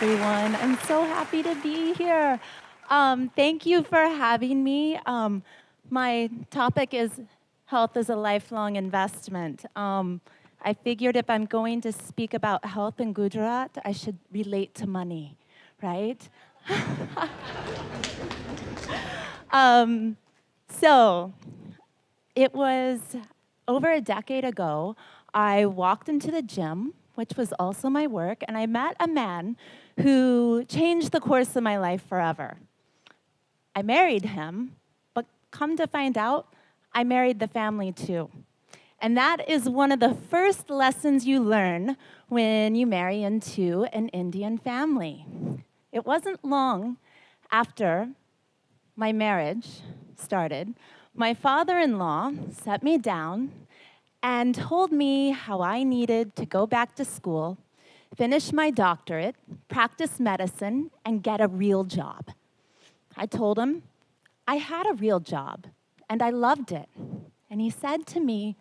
everyone. I'm so happy to be here. Thank you for having me. My topic is health is a lifelong investment. I figured if I'm going to speak about health in Gujarat, I should relate to money, right? So, it was over a decade ago, I walked into the gym, which was also my work, and I met a man who changed the course of my life forever. I married him, but come to find out, I married the family too. And that is one of the first lessons you learn when you marry into an Indian family. It wasn't long after my marriage started, my father-in-law sat me down and told me how I needed to go back to school, finish my doctorate, practice medicine, and get a real job. I told him I had a real job, and I loved it. And he said to me,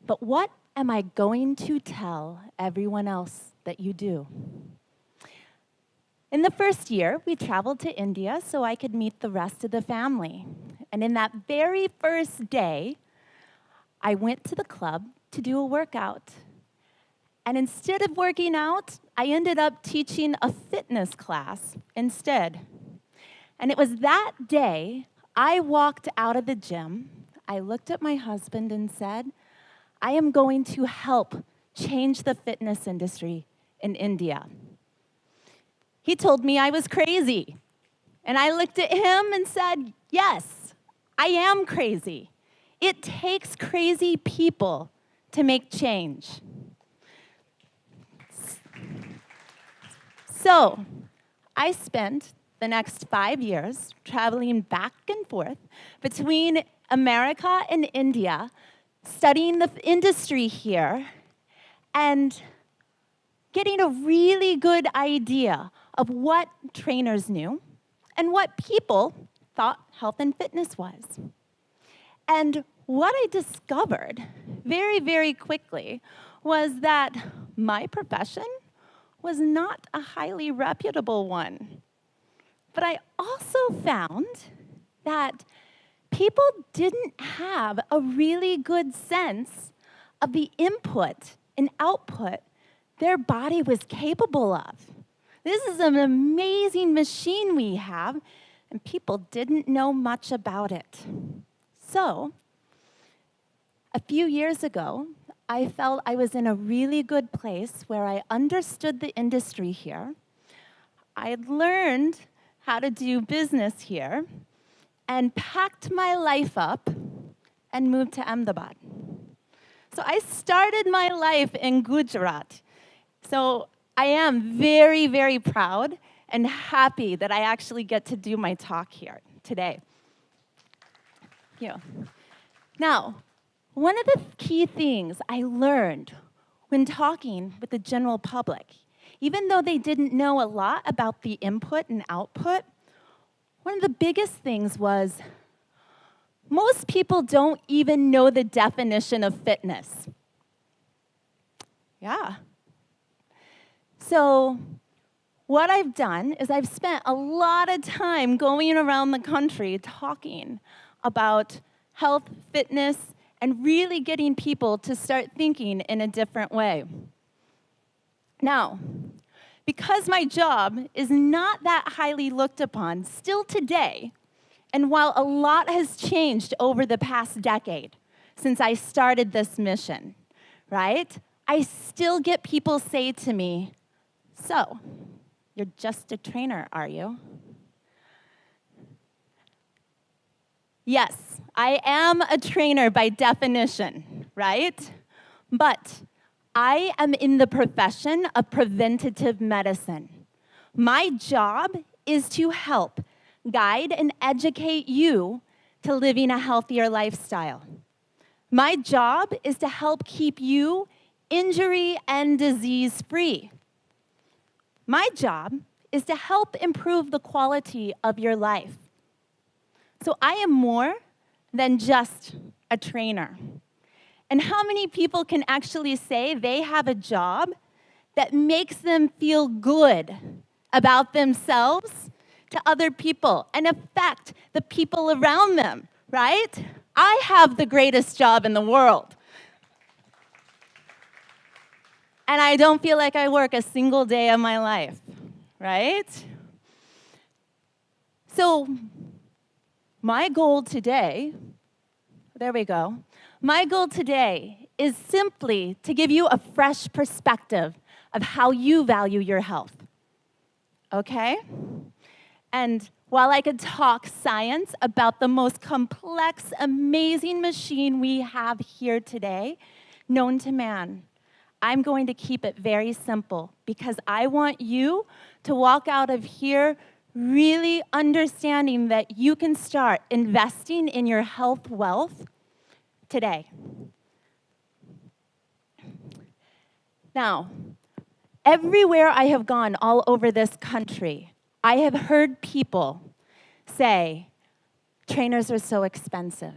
"But what am I going to tell everyone else that you do?" In the first year, we traveled to India so I could meet the rest of the family. And in that very first day, I went to the club to do a workout. And instead of working out, I ended up teaching a fitness class instead. And it was that day I walked out of the gym, I looked at my husband and said, "I am going to help change the fitness industry in India." He told me I was crazy. And I looked at him and said, "Yes, I am crazy. It takes crazy people to make change." So, I spent the next 5 years traveling back and forth between America and India, studying the industry here, and getting a really good idea of what trainers knew and what people thought health and fitness was. And what I discovered very, very quickly was that my profession was not a highly reputable one. But I also found that people didn't have a really good sense of the input and output their body was capable of. This is an amazing machine we have, and people didn't know much about it. So, a few years ago, I felt I was in a really good place where I understood the industry here. I had learned how to do business here and packed my life up and moved to Ahmedabad. So I started my life in Gujarat. So I am very, very proud and happy that I actually get to do my talk here today. Thank you. Now, one of the key things I learned when talking with the general public, even though they didn't know a lot about the input and output, one of the biggest things was most people don't even know the definition of fitness. Yeah. So what I've done is I've spent a lot of time going around the country talking about health, fitness, and really getting people to start thinking in a different way. Now, because my job is not that highly looked upon still today, and while a lot has changed over the past decade since I started this mission, right? I still get people say to me, "So, you're just a trainer, are you?" Yes, I am a trainer by definition, right? But I am in the profession of preventative medicine. My job is to help guide and educate you to living a healthier lifestyle. My job is to help keep you injury and disease-free. My job is to help improve the quality of your life. So I am more than just a trainer. And how many people can actually say they have a job that makes them feel good about themselves to other people and affect the people around them, right? I have the greatest job in the world. And I don't feel like I work a single day of my life, right? So my goal today, there we go. My goal today is simply to give you a fresh perspective of how you value your health, okay? And while I could talk science about the most complex, amazing machine we have here today, known to man, I'm going to keep it very simple because I want you to walk out of here really understanding that you can start investing in your health wealth today. Now, everywhere I have gone all over this country, I have heard people say, trainers are so expensive,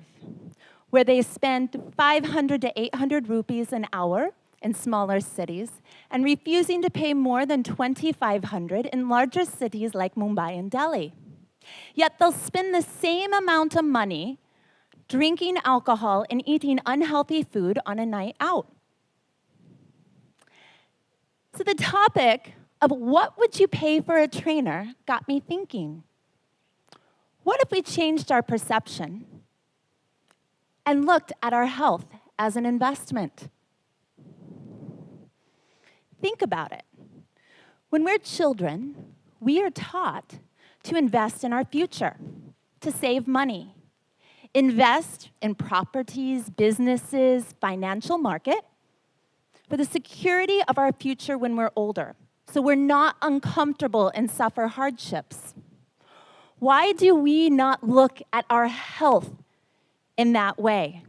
where they spend 500 to 800 rupees an hour in smaller cities and refusing to pay more than 2,500 in larger cities like Mumbai and Delhi. Yet they'll spend the same amount of money drinking alcohol and eating unhealthy food on a night out. So the topic of what would you pay for a trainer got me thinking. What if we changed our perception and looked at our health as an investment? Think about it. When we're children, we are taught to invest in our future, to save money, invest in properties, businesses, financial market, for the security of our future when we're older, so we're not uncomfortable and suffer hardships. Why do we not look at our health in that way?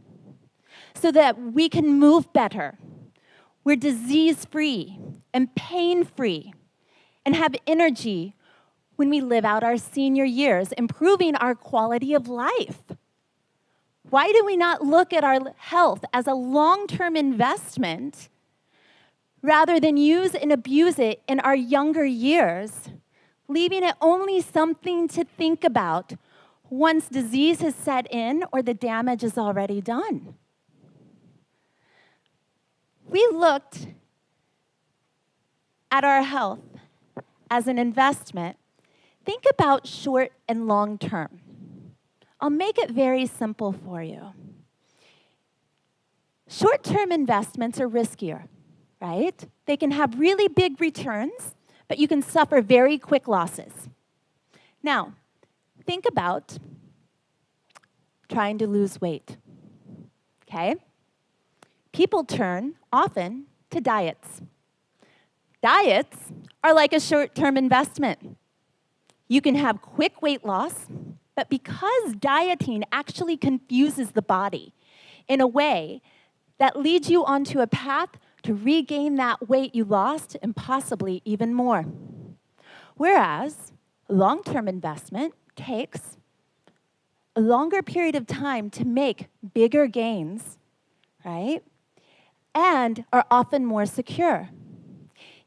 So that we can move better, we're disease-free and pain-free, and have energy when we live out our senior years, improving our quality of life. Why do we not look at our health as a long-term investment rather than use and abuse it in our younger years, leaving it only something to think about once disease has set in or the damage is already done? We looked at our health as an investment. Think about short and long term. I'll make it very simple for you. Short-term investments are riskier, right? They can have really big returns, but you can suffer very quick losses. Now, think about trying to lose weight, okay? People turn often to diets. Diets are like a short-term investment. You can have quick weight loss, but because dieting actually confuses the body in a way that leads you onto a path to regain that weight you lost and possibly even more. Whereas long-term investment takes a longer period of time to make bigger gains, right? And are often more secure.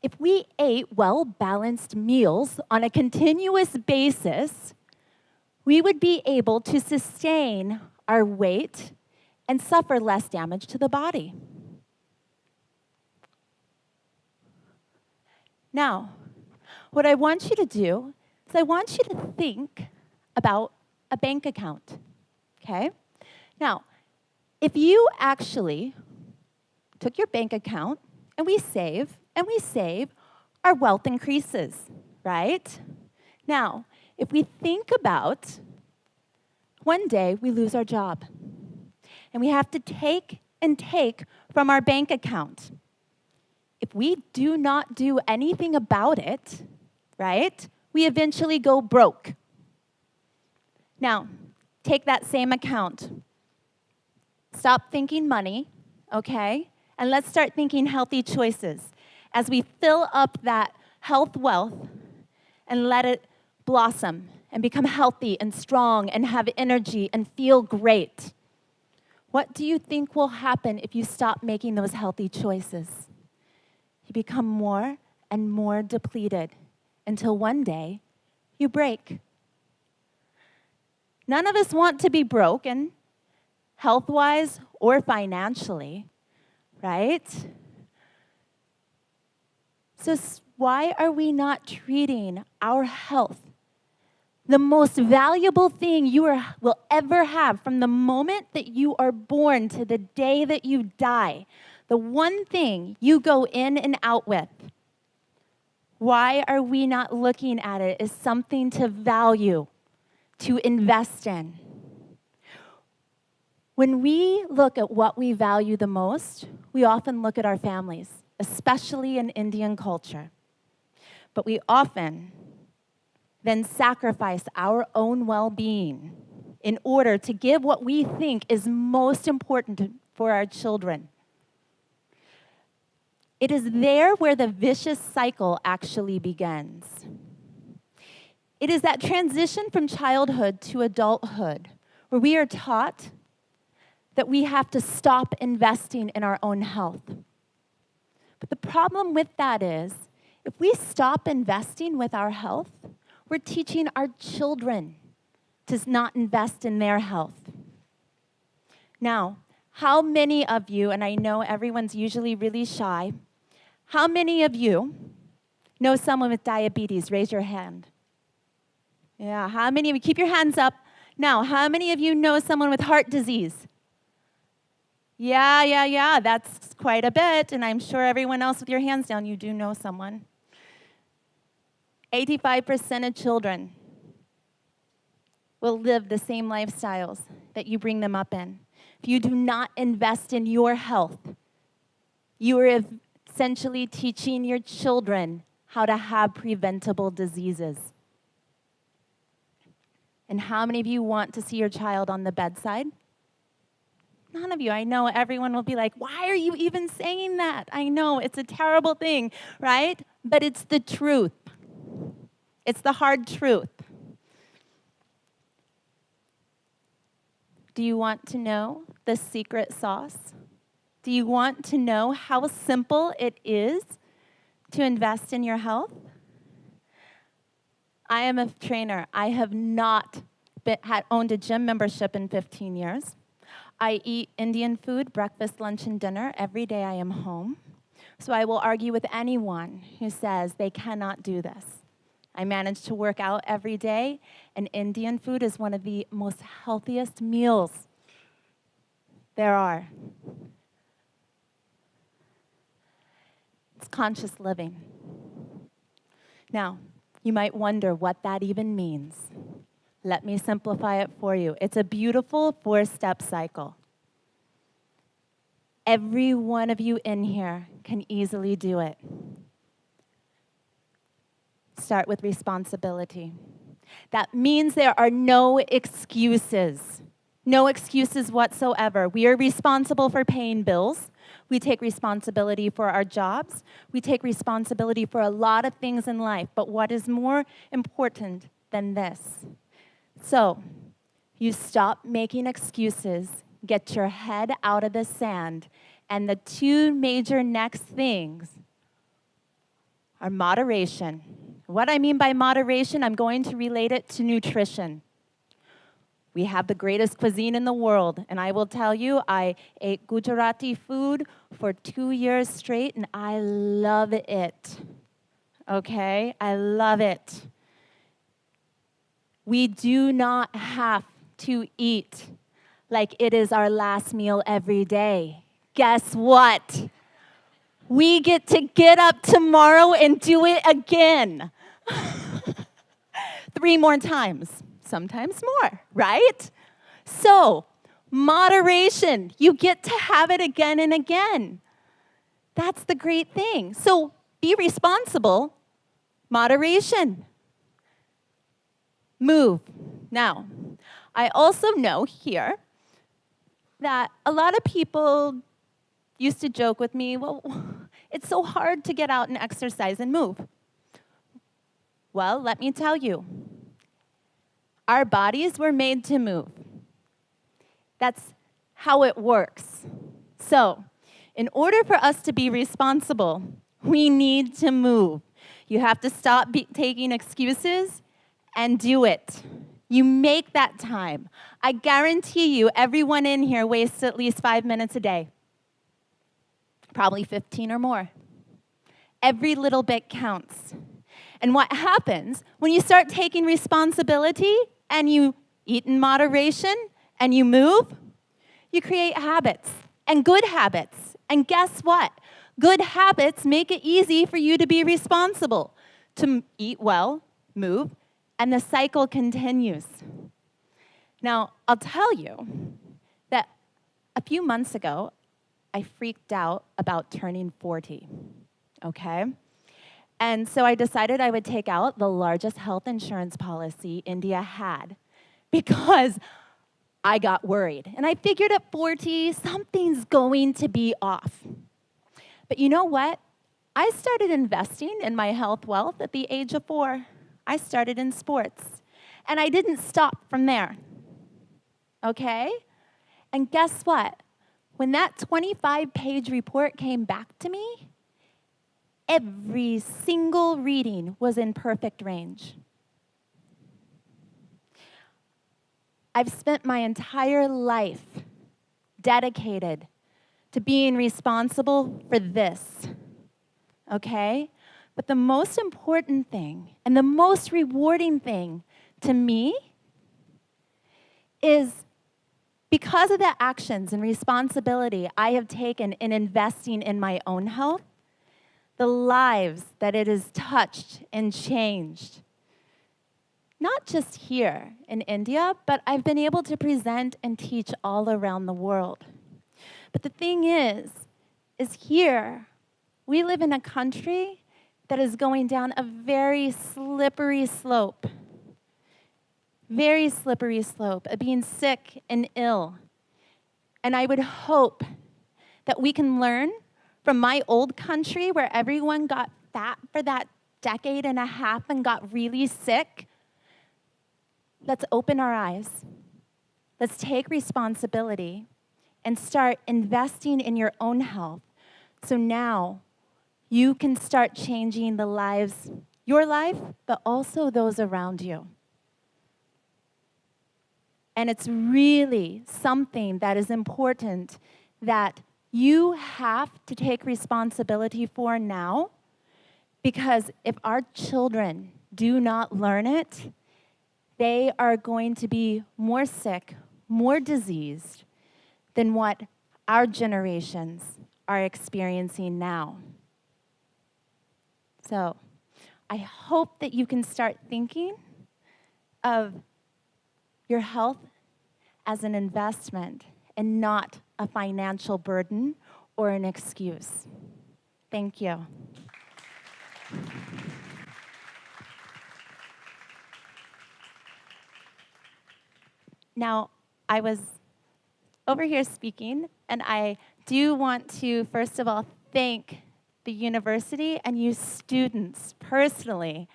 If we ate well-balanced meals on a continuous basis, we would be able to sustain our weight and suffer less damage to the body. Now, what I want you to do is I want you to think about a bank account, okay? Now, if you actually took your bank account and we save, our wealth increases, right? Now, if we think about one day we lose our job and we have to take from our bank account. If we do not do anything about it, right, we eventually go broke. Now, take that same account. Stop thinking money, okay? And let's start thinking healthy choices as we fill up that health wealth and let it blossom and become healthy and strong and have energy and feel great. What do you think will happen if you stop making those healthy choices? You become more and more depleted, until one day you break. None of us want to be broken, health-wise or financially, right? So why are we not treating our health, the most valuable thing you will ever have from the moment that you are born to the day that you die, the one thing you go in and out with? Why are we not looking at it as something to value, to invest in? When we look at what we value the most, we often look at our families, especially in Indian culture. But we often then sacrifice our own well-being in order to give what we think is most important for our children. It is there where the vicious cycle actually begins. It is that transition from childhood to adulthood where we are taught that we have to stop investing in our own health. But the problem with that is, if we stop investing with our health, we're teaching our children to not invest in their health. Now, how many of you, and I know everyone's usually really shy, how many of you know someone with diabetes? Raise your hand. Yeah, how many of you? Keep your hands up. Now, how many of you know someone with heart disease? Yeah, that's quite a bit, and I'm sure everyone else with your hands down, you do know someone. 85% of children will live the same lifestyles that you bring them up in. If you do not invest in your health, you are essentially teaching your children how to have preventable diseases. And how many of you want to see your child on the bedside? None of you. I know everyone will be like, why are you even saying that? I know, it's a terrible thing, right? But it's the truth. It's the hard truth. Do you want to know the secret sauce? Do you want to know how simple it is to invest in your health? I am a trainer. I have not owned a gym membership in 15 years. I eat Indian food, breakfast, lunch, and dinner every day I am home. So I will argue with anyone who says they cannot do this. I manage to work out every day, and Indian food is one of the most healthiest meals there are. It's conscious living. Now, you might wonder what that even means. Let me simplify it for you. It's a beautiful 4-step cycle. Every one of you in here can easily do it. Start with responsibility. That means there are no excuses. No excuses whatsoever. We are responsible for paying bills. We take responsibility for our jobs. We take responsibility for a lot of things in life. But what is more important than this? So, you stop making excuses, get your head out of the sand, and the two major next things are moderation. What I mean by moderation, I'm going to relate it to nutrition. We have the greatest cuisine in the world, and I will tell you, I ate Gujarati food for 2 years straight, and I love it. Okay? I love it. We do not have to eat like it is our last meal every day. Guess what? We get to get up tomorrow and do it again. 3 more times, sometimes more, right? So, moderation, you get to have it again and again. That's the great thing. So, be responsible, moderation. Move. Now, I also know here that a lot of people used to joke with me, well, it's so hard to get out and exercise and move. Well, let me tell you, our bodies were made to move. That's how it works. So, in order for us to be responsible, we need to move. You have to stop taking excuses and do it. You make that time. I guarantee you, everyone in here wastes at least 5 minutes a day. Probably 15 or more. Every little bit counts. And what happens when you start taking responsibility and you eat in moderation and you move? You create habits, and good habits. And guess what? Good habits make it easy for you to be responsible, to eat well, move, and the cycle continues. Now, I'll tell you that a few months ago, I freaked out about turning 40, okay? And so I decided I would take out the largest health insurance policy India had because I got worried. And I figured at 40, something's going to be off. But you know what? I started investing in my health wealth at the age of 4. I started in sports. And I didn't stop from there. Okay? And guess what? When that 25-page report came back to me, every single reading was in perfect range. I've spent my entire life dedicated to being responsible for this, okay? But the most important thing and the most rewarding thing to me is because of the actions and responsibility I have taken in investing in my own health, the lives that it has touched and changed. Not just here in India, but I've been able to present and teach all around the world. But the thing is here, we live in a country that is going down a very slippery slope. Very slippery slope of being sick and ill. And I would hope that we can learn from my old country where everyone got fat for that decade and a half and got really sick. Let's open our eyes. Let's take responsibility and start investing in your own health. So now you can start changing the lives, your life, but also those around you. And it's really something that is important that you have to take responsibility for now, because if our children do not learn it, they are going to be more sick, more diseased than what our generations are experiencing now. So I hope that you can start thinking of your health as an investment and not a financial burden or an excuse. Thank you. Now, I was over here speaking, and I do want to, first of all, thank the university and you students personally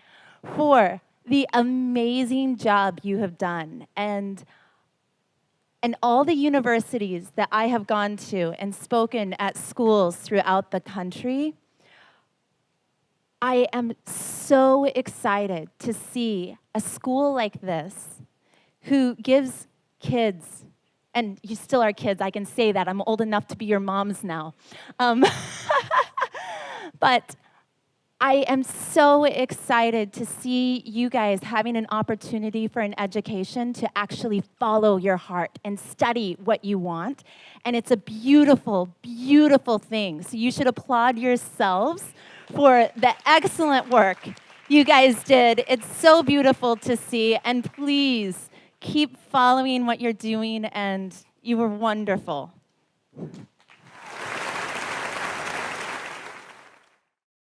for the amazing job you have done. And all the universities that I have gone to and spoken at schools throughout the country, I am so excited to see a school like this who gives kids, and you still are kids, I can say that, I'm old enough to be your moms now. But I am so excited to see you guys having an opportunity for an education to actually follow your heart and study what you want. And it's a beautiful, beautiful thing. So you should applaud yourselves for the excellent work you guys did. It's so beautiful to see. And please keep following what you're doing, and you were wonderful.